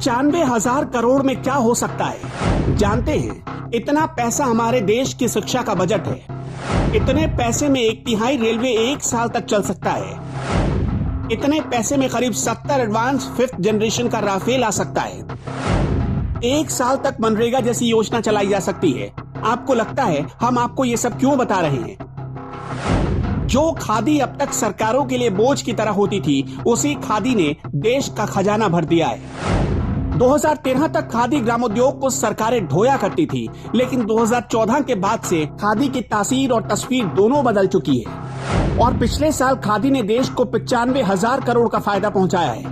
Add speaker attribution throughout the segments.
Speaker 1: 95,000 करोड़ में क्या हो सकता है जानते हैं? इतना पैसा हमारे देश की शिक्षा का बजट है। इतने पैसे में 1/3 रेलवे 1 साल तक चल सकता है। इतने पैसे में करीब 70 एडवांस 5th जनरेशन का राफेल आ सकता है। 1 साल तक मनरेगा जैसी योजना चलाई जा सकती है। आपको लगता है हम आपको ये सब क्यों बता रहे हैं? जो खादी अब तक सरकारों के लिए बोझ की तरह होती थी, उसी खादी ने देश का खजाना भर दिया है। 2013 तक खादी ग्रामोद्योग को सरकारें ढोया करती थी, लेकिन 2014 के बाद से खादी की तासीर और तस्वीर दोनों बदल चुकी है। और पिछले साल खादी ने देश को 95,000 करोड़ का फायदा पहुंचाया है।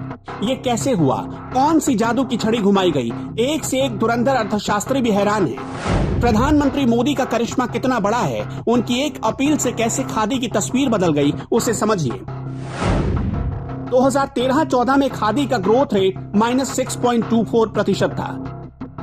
Speaker 1: ये कैसे हुआ? कौन सी जादू की छड़ी घुमाई गई? एक से एक धुरंधर अर्थशास्त्री भी हैरान हैं। प्रधानमंत्री मोदी का करिश्मा कितना बड़ा है, उनकी एक अपील से कैसे खादी की तस्वीर बदल गई, उसे समझिए। 2013-14 में खादी का ग्रोथ रेट -6.24% था।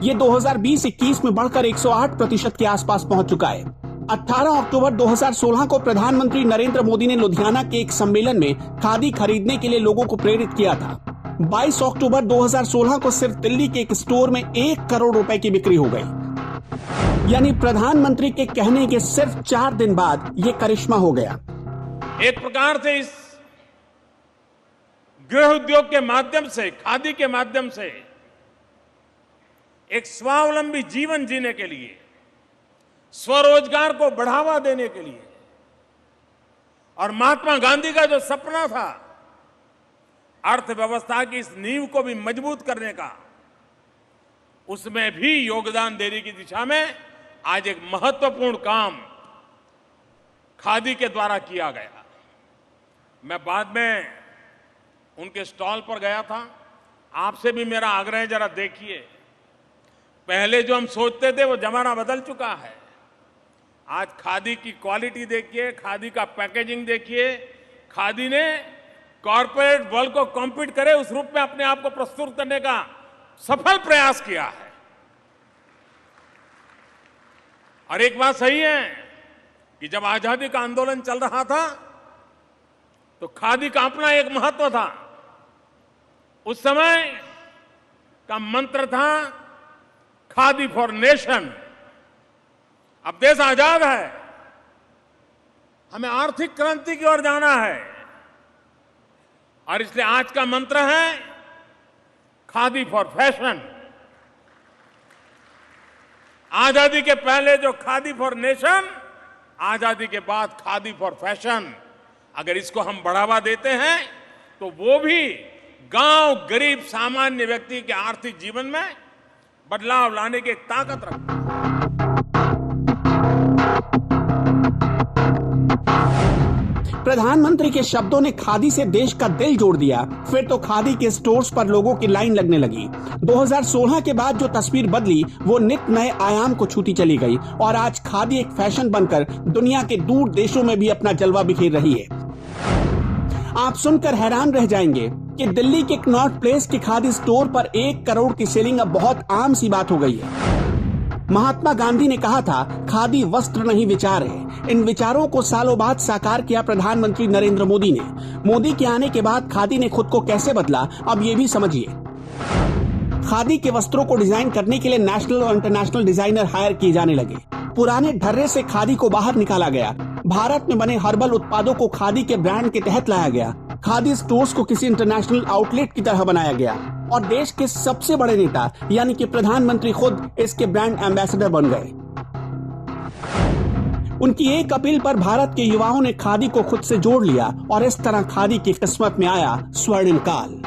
Speaker 1: ये 2020-21 में बढ़कर 108% के आसपास पहुंच चुका है। 18 अक्टूबर 2016 को प्रधानमंत्री नरेंद्र मोदी ने लुधियाना के एक सम्मेलन में खादी खरीदने के लिए लोगों को प्रेरित किया था। 22 अक्टूबर 2016 को सिर्फ दिल्ली के एक स्टोर में 1 करोड़ रुपए की बिक्री हो गई। यानी प्रधानमंत्री के कहने के सिर्फ 4 दिन बाद ये करिश्मा हो गया।
Speaker 2: एक प्रकार से इस गृह उद्योग के माध्यम से, खादी के माध्यम से एक स्वावलंबी जीवन जीने के लिए, स्वरोजगार को बढ़ावा देने के लिए, और महात्मा गांधी का जो सपना था अर्थव्यवस्था की इस नींव को भी मजबूत करने का, उसमें भी योगदान देने की दिशा में आज एक महत्वपूर्ण काम खादी के द्वारा किया गया। मैं बाद में उनके स्टॉल पर गया था। आपसे भी मेरा आग्रह है, जरा देखिए। पहले जो हम सोचते थे वो जमाना बदल चुका है। आज खादी की क्वालिटी देखिए, खादी का पैकेजिंग देखिए। खादी ने कॉर्पोरेट वर्ल्ड को कॉम्पीट करे उस रूप में अपने आप को प्रस्तुत करने का सफल प्रयास किया है। और एक बात सही है कि जब आजादी का आंदोलन चल रहा था तो खादी का अपना एक महत्व था। उस समय का मंत्र था खादी फॉर नेशन। अब देश आजाद है, हमें आर्थिक क्रांति की ओर जाना है, और इसलिए आज का मंत्र है खादी फॉर फैशन। आजादी के पहले जो खादी फॉर नेशन, आजादी के बाद खादी फॉर फैशन। अगर इसको हम बढ़ावा देते हैं तो वो भी गांव, गरीब, सामान्य व्यक्ति के आर्थिक जीवन में बदलाव लाने की एक ताकत रखता है।
Speaker 1: प्रधानमंत्री के शब्दों ने खादी से देश का दिल जोड़ दिया। फिर तो खादी के स्टोर्स पर लोगों की लाइन लगने लगी। 2016 के बाद जो तस्वीर बदली वो नित नए आयाम को छूती चली गई, और आज खादी एक फैशन बनकर दुनिया के दूर देशों में भी अपना जलवा बिखेर रही है। आप सुनकर हैरान रह जाएंगे कि दिल्ली के कनॉट प्लेस के खादी स्टोर पर 1 करोड़ की सेलिंग अब बहुत आम सी बात हो गई है। महात्मा गांधी ने कहा था, खादी वस्त्र नहीं विचार है। इन विचारों को सालों बाद साकार किया प्रधानमंत्री नरेंद्र मोदी ने। मोदी के आने के बाद खादी ने खुद को कैसे बदला, अब ये भी समझिए। खादी के वस्त्रों को डिजाइन करने के लिए नेशनल और इंटरनेशनल डिजाइनर हायर किए जाने लगे। पुराने ढर्रे से खादी को बाहर निकाला गया। भारत में बने हर्बल उत्पादों को खादी के ब्रांड के तहत लाया गया। खादी स्टोर्स को किसी इंटरनेशनल आउटलेट की तरह बनाया गया, और देश के सबसे बड़े नेता यानी कि प्रधानमंत्री खुद इसके ब्रांड एम्बेसडर बन गए। उनकी एक अपील पर भारत के युवाओं ने खादी को खुद से जोड़ लिया, और इस तरह खादी की किस्मत में आया स्वर्णिम काल।